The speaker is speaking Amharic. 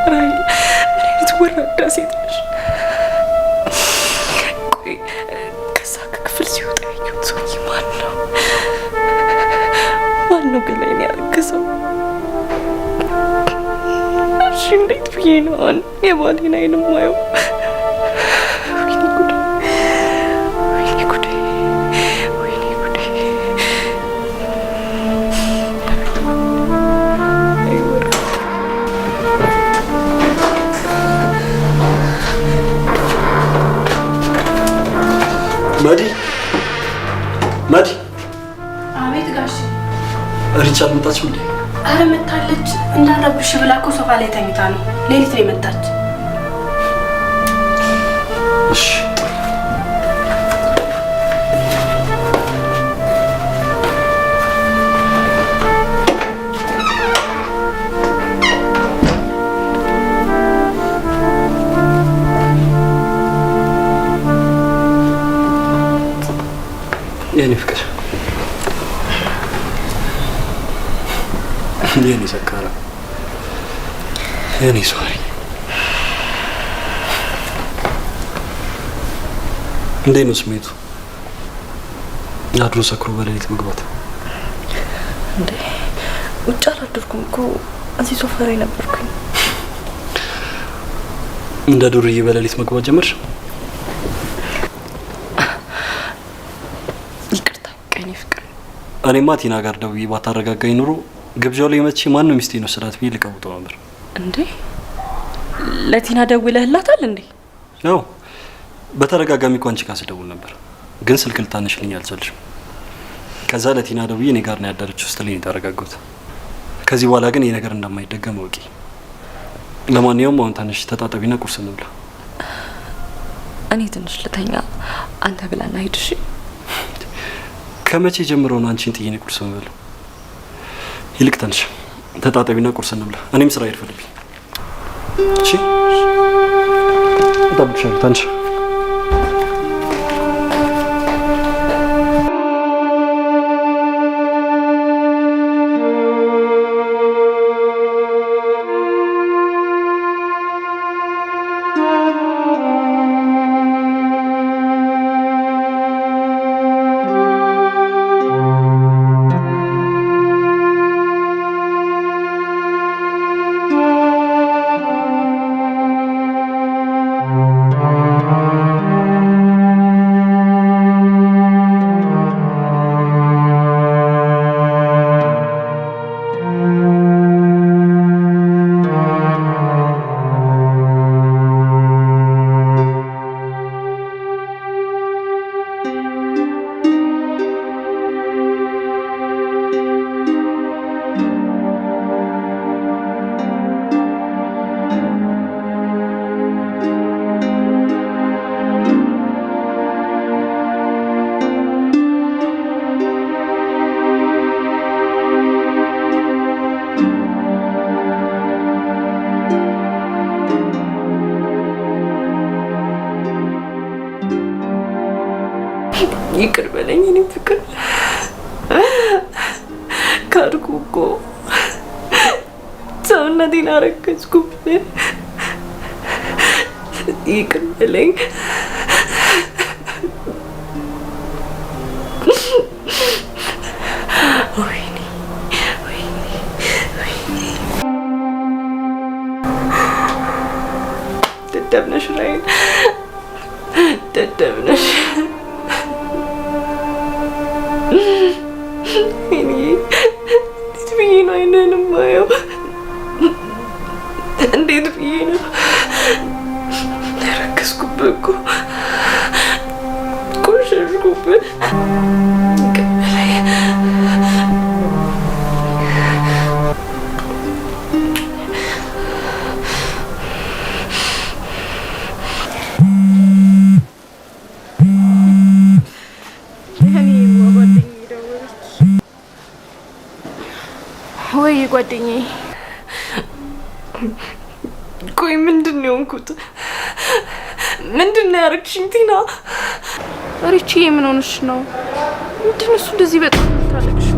ራይል ምን አይነት ወራዳ ሴት ነሽ? ቆይ ከዛ ከክፍል ሲወጣ ያየሁት ሰውዬ ማን ነው? ማን ነው ገላይን ያረገዘው? እሺ እንዴት ብዬ ነው አሁን የባሌን አይን የማየው? ማዲ አቤት ጋሽ ሪቻል መጣች እንዴ? አረ መጣለች። እንዳረብሽ ብላ እኮ ሶፋ ላይ ተኝታ ነው። ሌሊት ነው የመጣች። እሺ የኔ ፍቅር የኔ ሰካራ የኔ ሶሪ እንዴት ነው ስሜቱ? አድሮ ሰክሮ በሌሊት መግባት እንዴ? ውጭ አላደርኩም እኮ እዚህ ሶፋ ላይ ነበርኩኝ። እንደ ዱርዬ በሌሊት መግባት ጀመርሽ? እኔማ ቲና ጋር ደውዬ ባታረጋጋኝ ኑሮ ግብዣው ላይ መጥቼ ማን ሚስቴ ነው ስራት ብዬ ልቀውጠው ነበር። እንዴ ለቲና ደውለህላታል እንዴ? ነው በተረጋጋሚ እኮ አንቺ ጋር ስደውል ነበር፣ ግን ስልክ ልታነሽልኝ አልቻልሽም። ከዛ ለቲና ደውዬ እኔ ጋር ነው ያደረችው ስትለኝ የተረጋጋሁት። ከዚህ በኋላ ግን ይሄ ነገር እንደማይደገም እወቂ። ለማንኛውም አሁን ተነሽ ተጣጣቢና ቁርስ እንብላ። እኔ ትንሽ ልተኛ፣ አንተ ብላና ሂድ። እሺ ከመቼ ጀምሮ ነው አንቺን ጥዬ ቁርስ እንበላው? ይልቅ ተነሽ ተጣጣቢና ቁርስ እንብላ። እኔም ስራ ይርፈልብኝ። እሺ ተጣጣቢሽ ተነሽ። ይቅር በለኝ እኔ ፍቅር ካድኩ እኮ ሰውነቴን አረከስኩብህ። ይቅር በለኝ። ወይኔ ደደብ ነሽ ራይል፣ ደደብ ነሽ። እንዴት ብዬ ነው አይንህን የማየው? እንዴት ብዬ ነው ያረከስኩብህ እኮ ቆሸሽኩብህ። ወይ ጓደኛዬ፣ ቆይ ምንድን ነው የሆንኩት? ምንድን ነው ያደረግሽኝ ቲና? ሪቺ ምን ሆነሽ ነው? ምንድን ነው እሱ እንደዚህ በጣም ታለቅሽ?